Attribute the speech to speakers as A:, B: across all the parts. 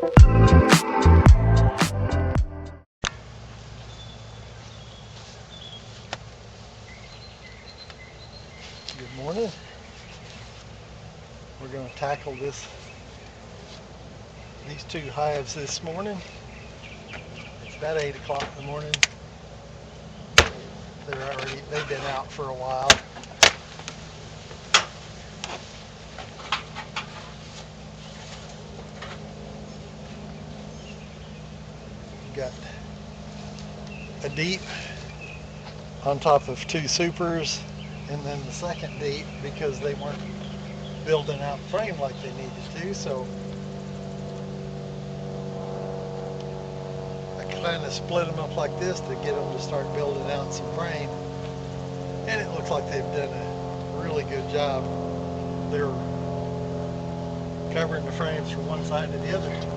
A: Good morning. We're going to tackle these two hives this morning. It's about 8 o'clock in the morning. They've been out for a while. Got a deep on top of 2 supers, and then the second deep because they weren't building out frame like they needed to, so I kind of split them up like this to get them to start building out some frame, and it looks like they've done a really good job. They're covering the frames from one side to the other.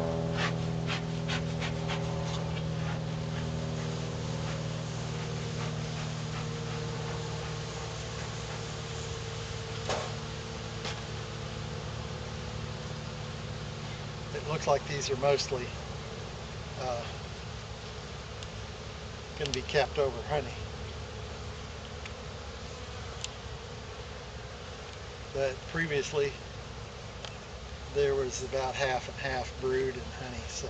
A: It looks like these are mostly going to be kept over honey. But previously there was about half and half brood and honey, so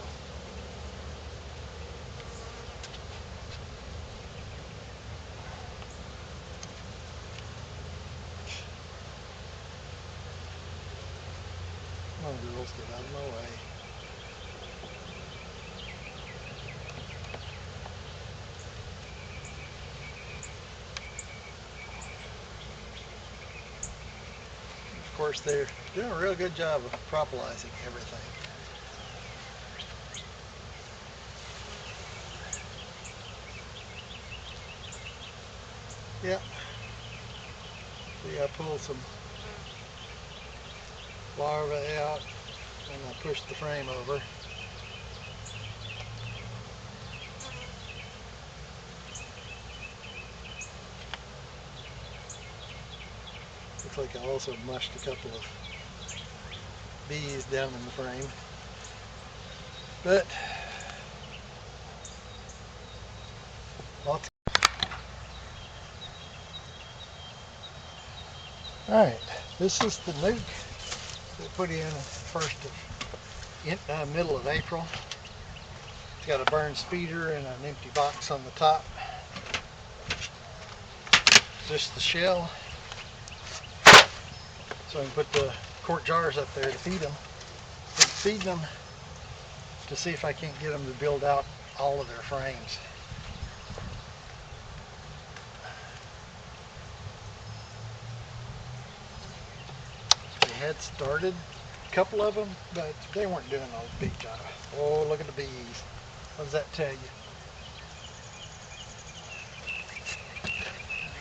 A: come on girls, get out of my way. Of course, they're doing a real good job of propolising everything. Yep. See, I pulled some larvae out and I pushed the frame over. Looks like I also mushed a couple of bees down in the frame. But lots. Alright, this is the nuke that put in middle of April. It's got a burn speeder and an empty box on the top. Just the shell. So I can put the quart jars up there to feed them. Feed them to see if I can't get them to build out all of their frames. They had started a couple of them, but they weren't doing a big job. Oh, look at the bees. What does that tell you?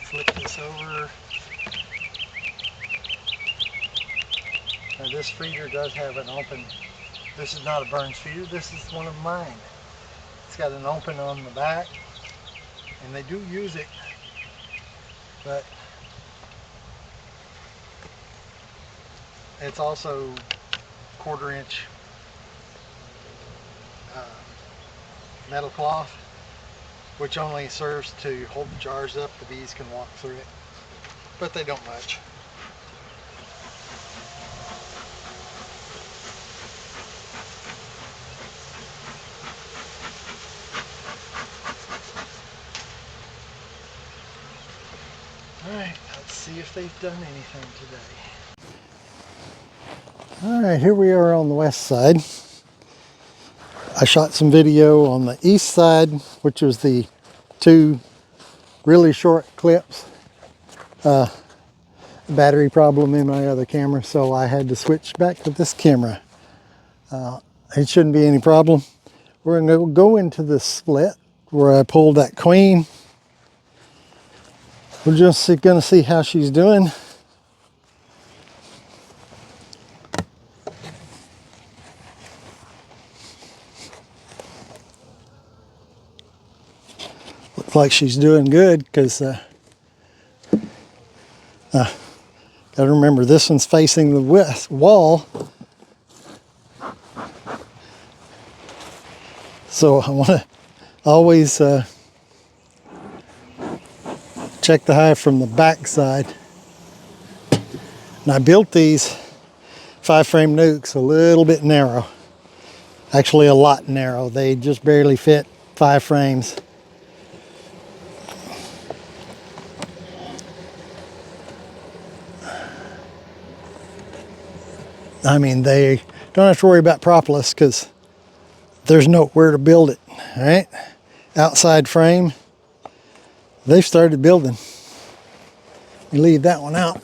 A: Flip this over. Now this feeder does have an open. This is not a burn feeder, this is one of mine. It's got an open on the back, and they do use it, but it's also 1/4 inch metal cloth, which only serves to hold the jars up. The bees can walk through it, but they don't much. Alright, let's see if they've done anything today. Alright, here we are on the west side. I shot some video on the east side, which was the 2 really short clips. Battery problem in my other camera, so I had to switch back to this camera. It shouldn't be any problem. We're going to go into the split where I pulled that queen. We're just going to see how she's doing. Looks like she's doing good because got to remember this one's facing the west wall. So I want to always check the hive from the back side. And I built these 5-frame nukes a little bit narrow. Actually a lot narrow. They just barely fit 5 frames. I mean, they don't have to worry about propolis because there's nowhere to build it, all right? Outside frame, they've started building. You leave that one out.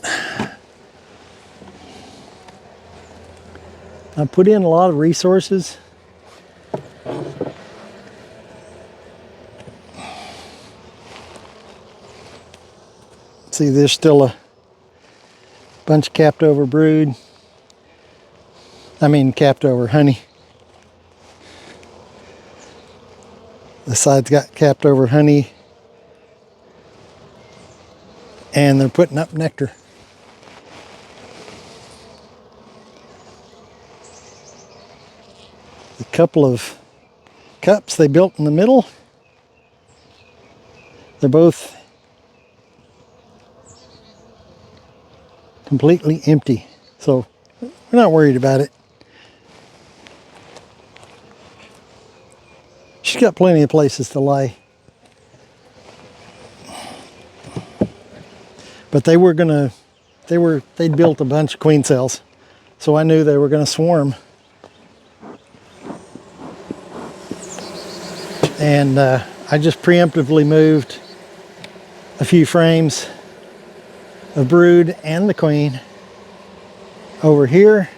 A: I put in a lot of resources. See, there's still a bunch of capped over brood. I mean, capped over honey. The side's got capped over honey. And they're putting up nectar. A couple of cups they built in the middle. They're both completely empty. So we're not worried about it. She's got plenty of places to lay. But they'd built a bunch of queen cells. So I knew they were gonna swarm. And I just preemptively moved a few frames of brood and the queen over here.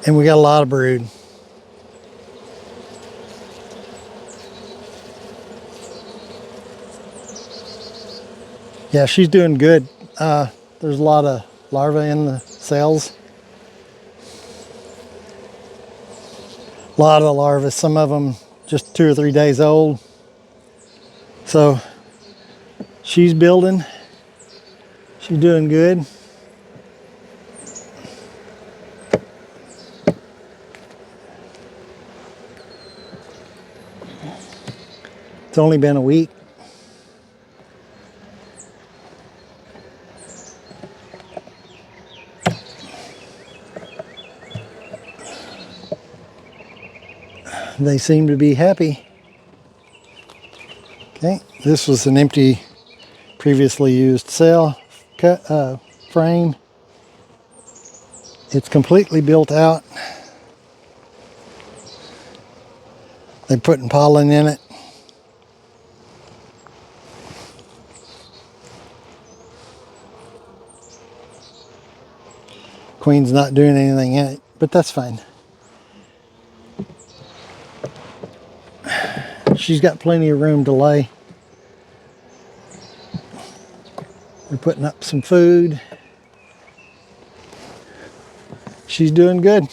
A: And we got a lot of brood. Yeah, she's doing good. There's a lot of larvae in the cells. A lot of the larvae, some of them just 2 or 3 days old. So she's building. She's doing good. It's only been a week. They seem to be happy. Okay, this was an empty, previously used cell frame. It's completely built out. They're putting pollen in it. Queen's not doing anything in it, but that's fine. She's got plenty of room to lay. We're putting up some food. She's doing good.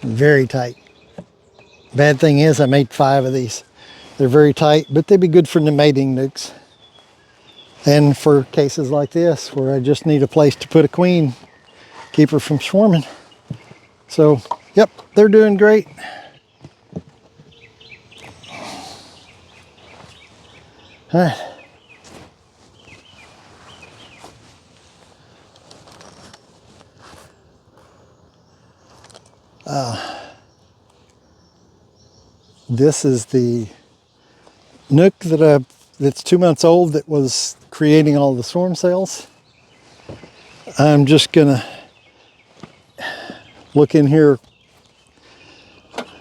A: Very tight. Bad thing is I made 5 of these. They're very tight, but they'd be good for the mating nukes. And for cases like this where I just need a place to put a queen, keep her from swarming. So, yep, they're doing great. All right. This is the nook that's 2 months old that was creating all the swarm cells. I'm just gonna look in here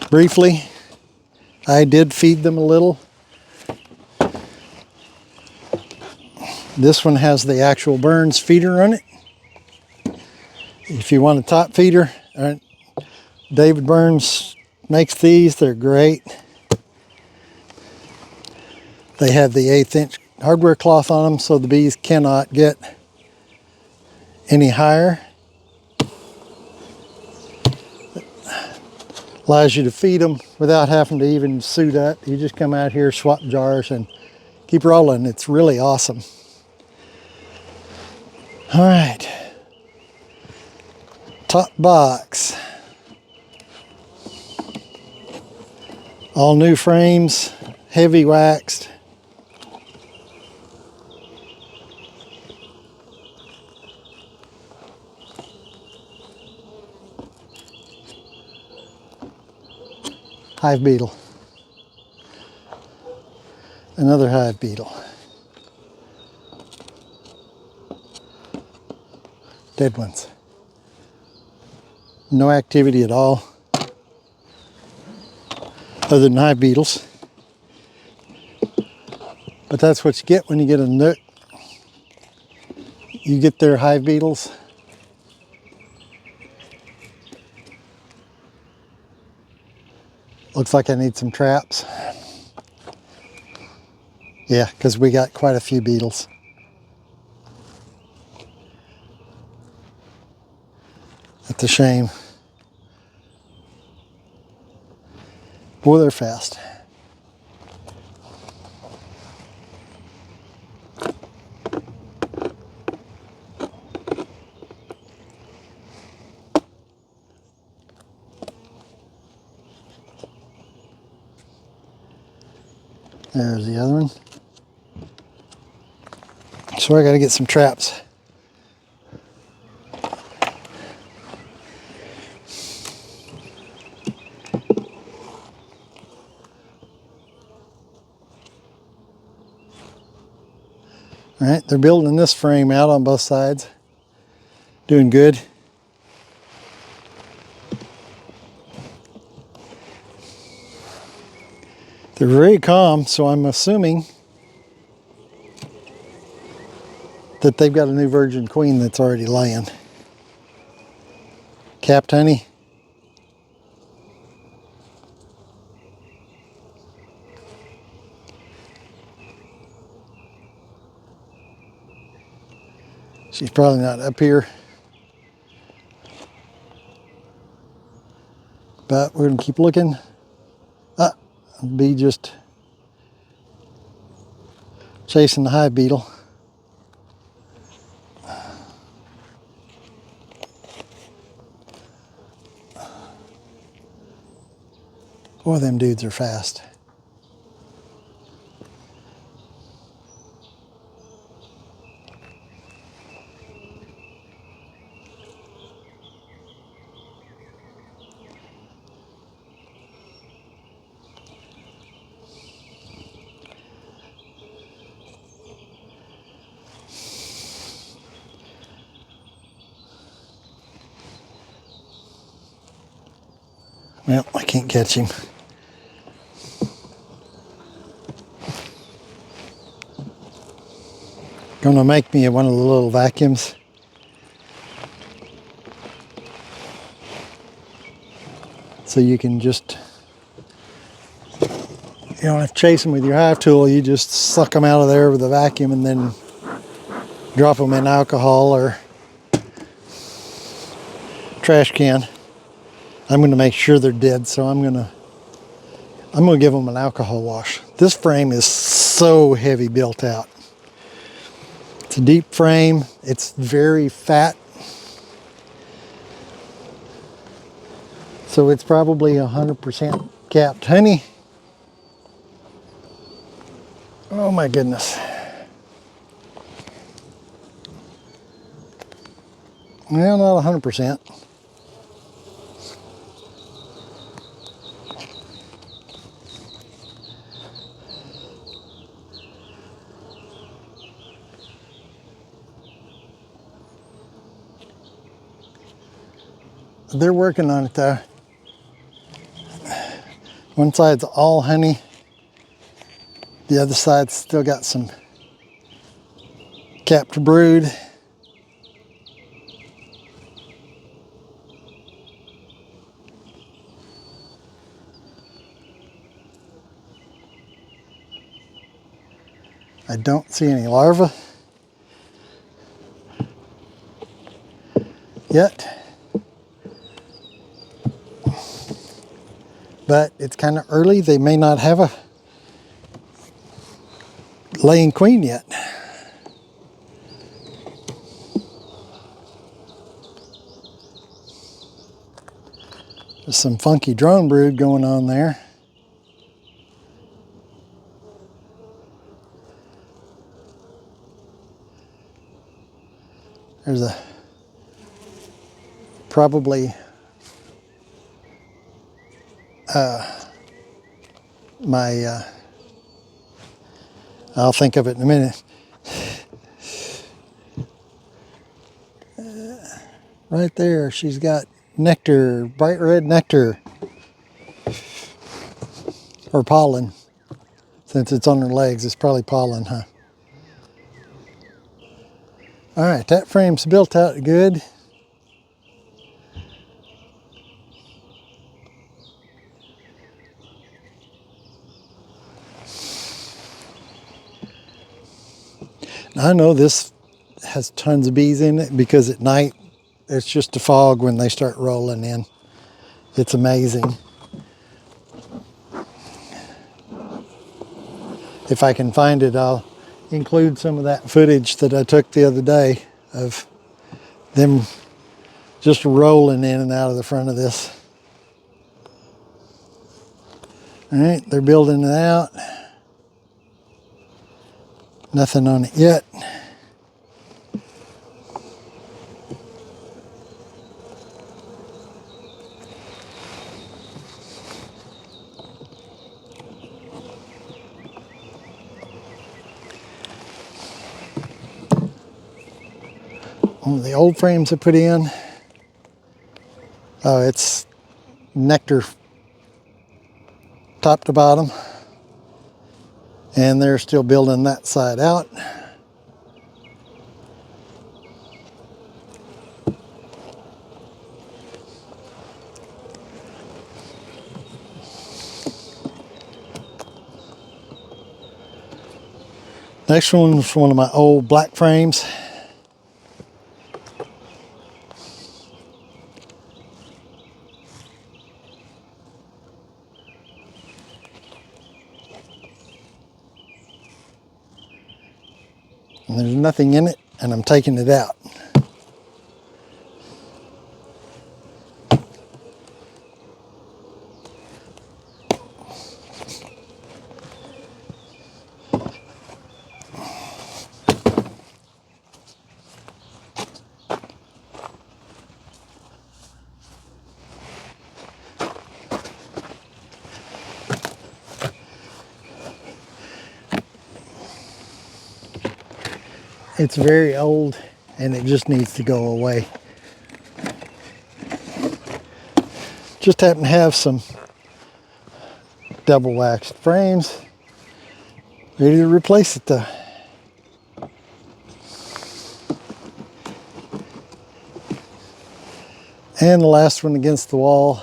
A: briefly. I did feed them a little. This one has the actual Burns feeder on it. If you want a top feeder, David Burns makes these. They're great. They have the 1/8 inch hardware cloth on them so the bees cannot get any higher. Allows you to feed them without having to even suit up. You just come out here, swap jars, and keep rolling. It's really awesome. All right, top box. All new frames, heavy waxed. Hive beetle. Another hive beetle. Dead ones. No activity at all, other than hive beetles. But that's what you get when you get a nook. You get their hive beetles. Looks like I need some traps. Yeah, because we got quite a few beetles. That's a shame. Boy, they're fast. There's the other one. So I gotta get some traps. All right, they're building this frame out on both sides. Doing good. They're very calm, so I'm assuming that they've got a new virgin queen that's already laying. Capped honey. She's probably not up here, but we're gonna keep looking. Ah, bee just chasing the hive beetle. Boy, them dudes are fast. Well, I can't catch him. Gonna make me one of the little vacuums. So you can just, you don't have to chase them with your hive tool. You just suck them out of there with a vacuum and then drop them in alcohol or trash can. I'm gonna make sure they're dead, so I'm gonna give them an alcohol wash. This frame is so heavy built out. It's a deep frame. It's very fat. So it's probably 100% capped honey. Oh my goodness. Well, not 100%. They're working on it though. One side's all honey. The other side's still got some capped brood. I don't see any larvae yet, but it's kind of early. They may not have a laying queen yet. There's some funky drone brood going on there. There's a probably I'll think of it in a minute. Right there, she's got nectar, bright red nectar, or pollen. Since it's on her legs, it's probably pollen, huh? All right, that frame's built out good. I know this has tons of bees in it because at night it's just a fog when they start rolling in. It's amazing. If I can find it, I'll include some of that footage that I took the other day of them just rolling in and out of the front of this. All right, they're building it out. Nothing on it yet. One of the old frames I put in. Oh, it's nectar top to bottom. And they're still building that side out. Next one's one of my old black frames. And there's nothing in it, and I'm taking it out. It's very old and it just needs to go away. Just happen to have some double waxed frames ready to replace it though. And the last one against the wall,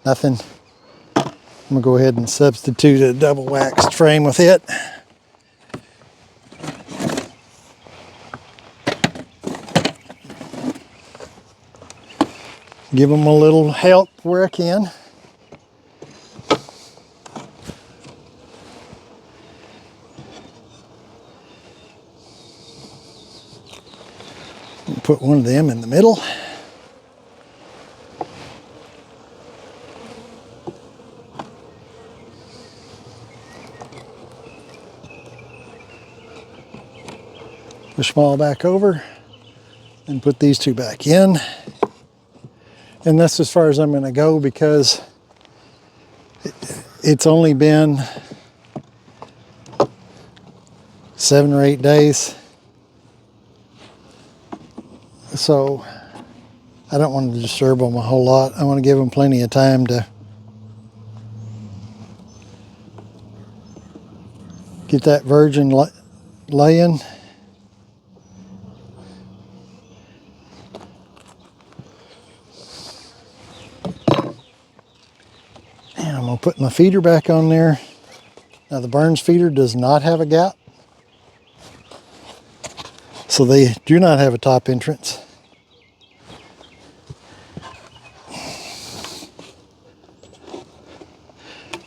A: nothing. I'm gonna go ahead and substitute a double waxed frame with it. Give them a little help where I can. Put one of them in the middle. Push them all back over and put these two back in. And that's as far as I'm going to go because it's only been 7 or 8 days. So I don't want to disturb them a whole lot. I want to give them plenty of time to get that virgin laying. And I'm going to put my feeder back on there. Now the Burns feeder does not have a gap. So they do not have a top entrance.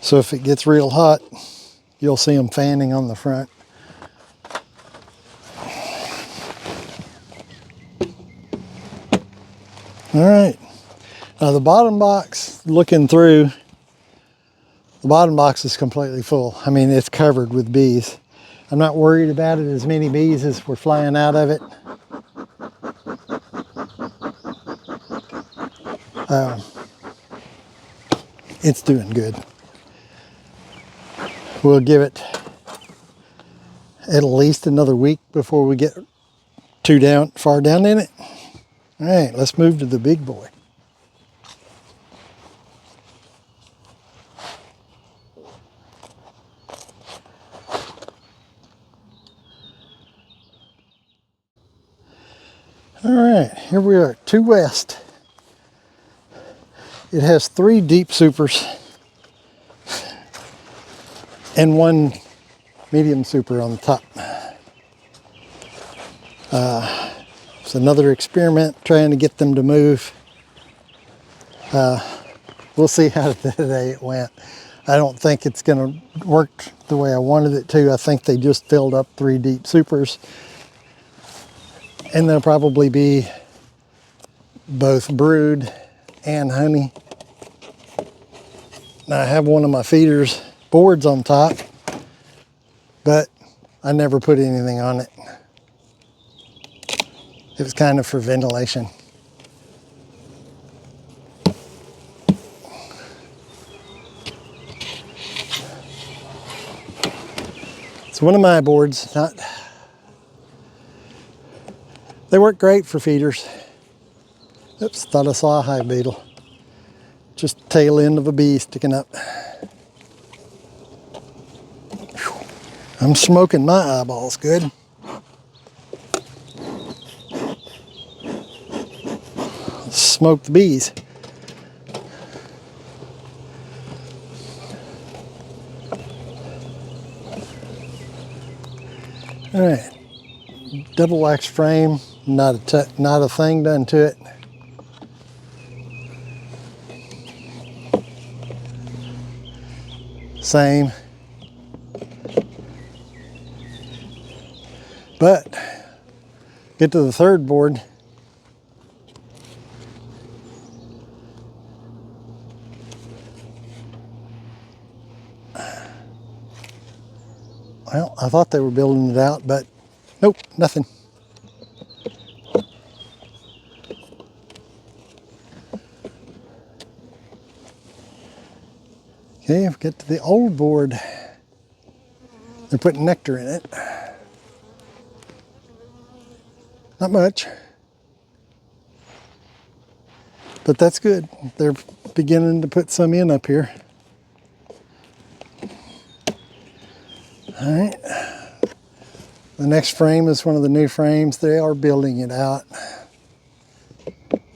A: So if it gets real hot, you'll see them fanning on the front. All right, now the bottom box, looking through, the bottom box is completely full. I mean, it's covered with bees. I'm not worried about it, as many bees as were flying out of it. It's doing good. We'll give it at least another week before we get too far down in it. All right, let's move to the big boy. All right, here we are, 2 West. It has 3 deep supers and 1 medium super on the top. It's another experiment trying to get them to move. We'll see how today it went. I don't think it's going to work the way I wanted it to. I think they just filled up 3 deep supers, and they'll probably be both brood and honey. Now I have one of my feeders boards on top, but I never put anything on it. It was kind of for ventilation. It's one of my boards. They work great for feeders. Oops, thought I saw a hive beetle. Just the tail end of a bee sticking up. Whew. I'm smoking my eyeballs good. Let's smoke the bees. All right, double wax frame, not a thing done to it. Same, but get to the 3rd board. Well, I thought they were building it out, but nope, nothing. Okay, get to the old board. They're putting nectar in it. Not much, but that's good. They're beginning to put some in up here. All right. The next frame is one of the new frames. They are building it out.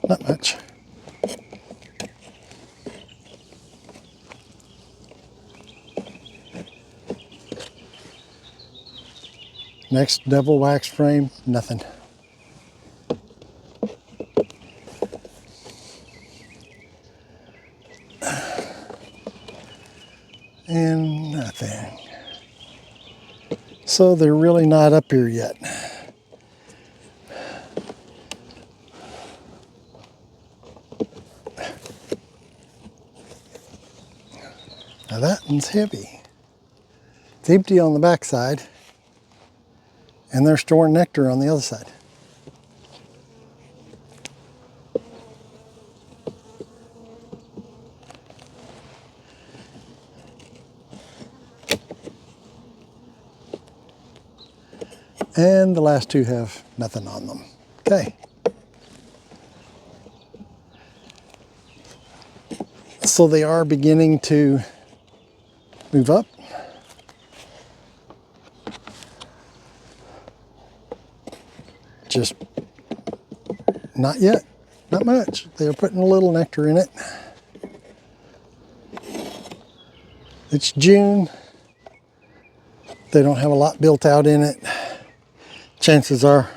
A: Not much. Next double wax frame, nothing. And nothing. So they're really not up here yet. Now that one's heavy. It's empty on the back side, and they're storing nectar on the other side. And the last 2 have nothing on them. Okay. So they are beginning to move up. Just not yet, not much. They're putting a little nectar in it. It's June. They don't have a lot built out in it. Chances are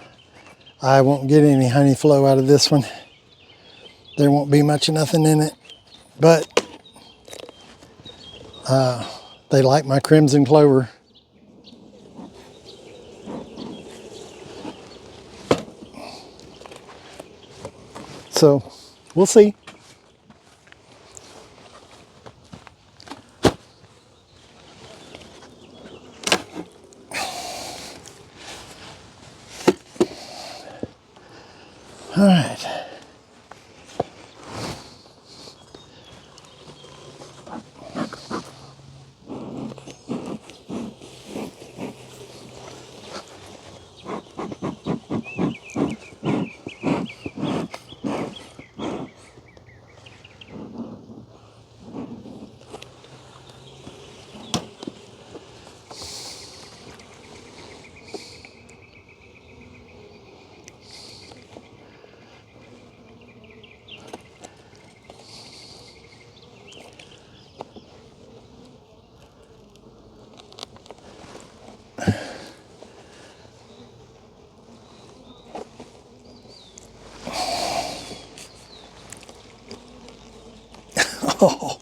A: I won't get any honey flow out of this one. There won't be much of nothing in it, but they like my crimson clover. So we'll see. All right. Oh,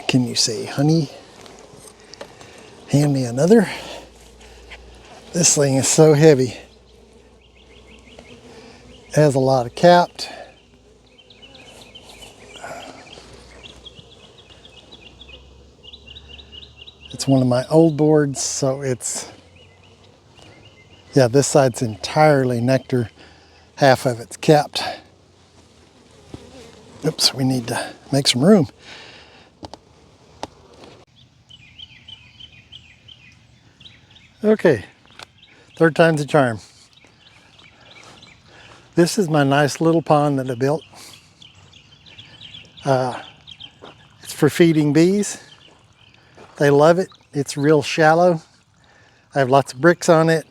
A: can you say, honey? Hand me another. This thing is so heavy. It has a lot of capped. It's one of my old boards, so it's, yeah, this side's entirely nectar. Half of it's capped. Oops, we need to make some room. Okay, third time's a charm. This is my nice little pond that I built. It's for feeding bees. They love it. It's real shallow. I have lots of bricks on it.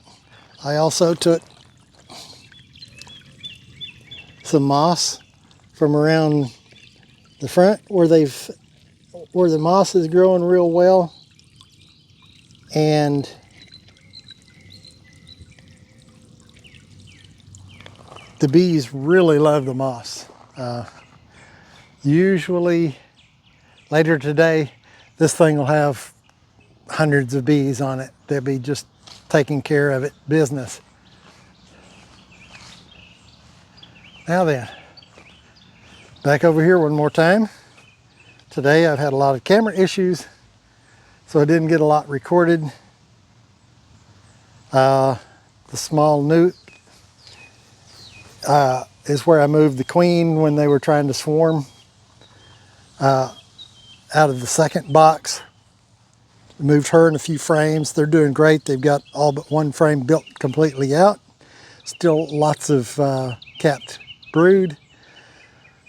A: I also took some moss from around the front where the moss is growing real well, and the bees really love the moss. Usually later today, this thing will have hundreds of bees on it. They'll be just taking care of it business. Now then, back over here one more time. Today I've had a lot of camera issues, so I didn't get a lot recorded. The small newt is where I moved the queen when they were trying to swarm out of the second box. Moved her and a few frames. They're doing great. They've got all but one frame built completely out. Still lots of capped brood.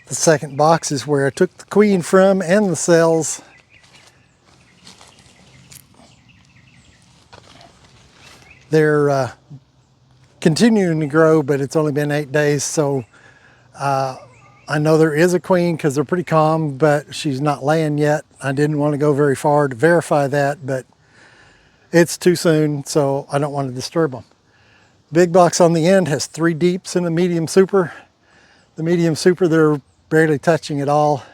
A: The second box is where I took the queen from and the cells. They're continuing to grow, but it's only been 8 days, so I know there is a queen because they're pretty calm, but she's not laying yet. I didn't want to go very far to verify that, but it's too soon, so I don't want to disturb them. Big box on the end has 3 deeps and a medium super. The medium super, they're barely touching at all.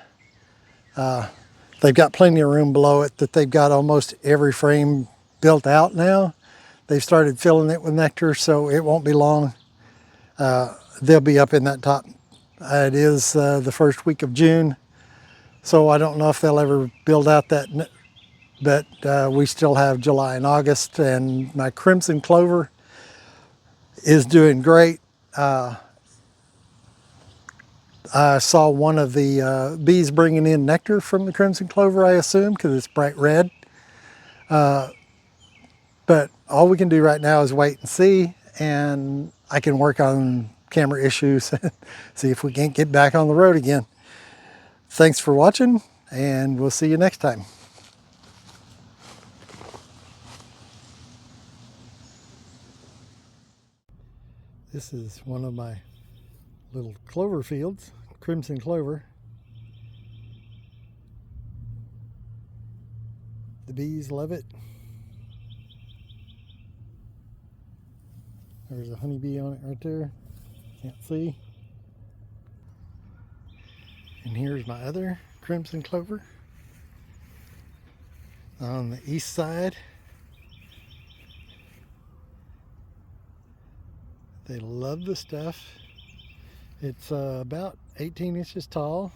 A: They've got plenty of room below it that they've got almost every frame built out now. They've started filling it with nectar, so it won't be long. They'll be up in that top. It is the first week of June, so I don't know if they'll ever build out that, but we still have July and August, and my crimson clover is doing great. I saw one of the bees bringing in nectar from the crimson clover, I assume, because it's bright red. But all we can do right now is wait and see, and I can work on camera issues, see if we can't get back on the road again. Thanks for watching, and we'll see you next time. This is one of my little clover fields, crimson clover. The bees love it. There's a honeybee on it right there. Can't see. And here's my other crimson clover on the east side. They love the stuff. It's about 18 inches tall.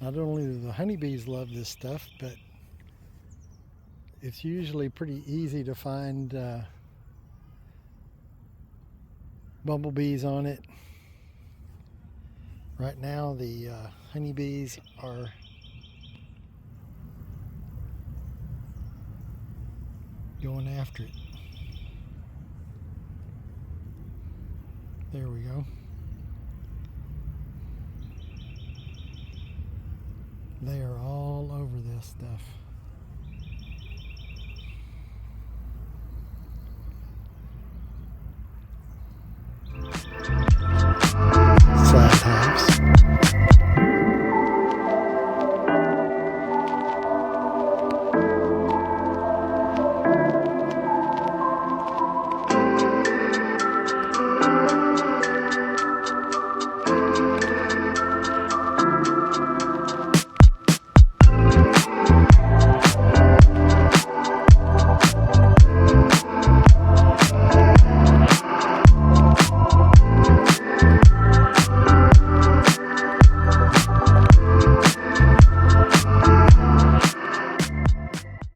A: Not only do the honeybees love this stuff, but it's usually pretty easy to find bumblebees on it. Right now the honeybees are going after it. There we go. They are all over this stuff.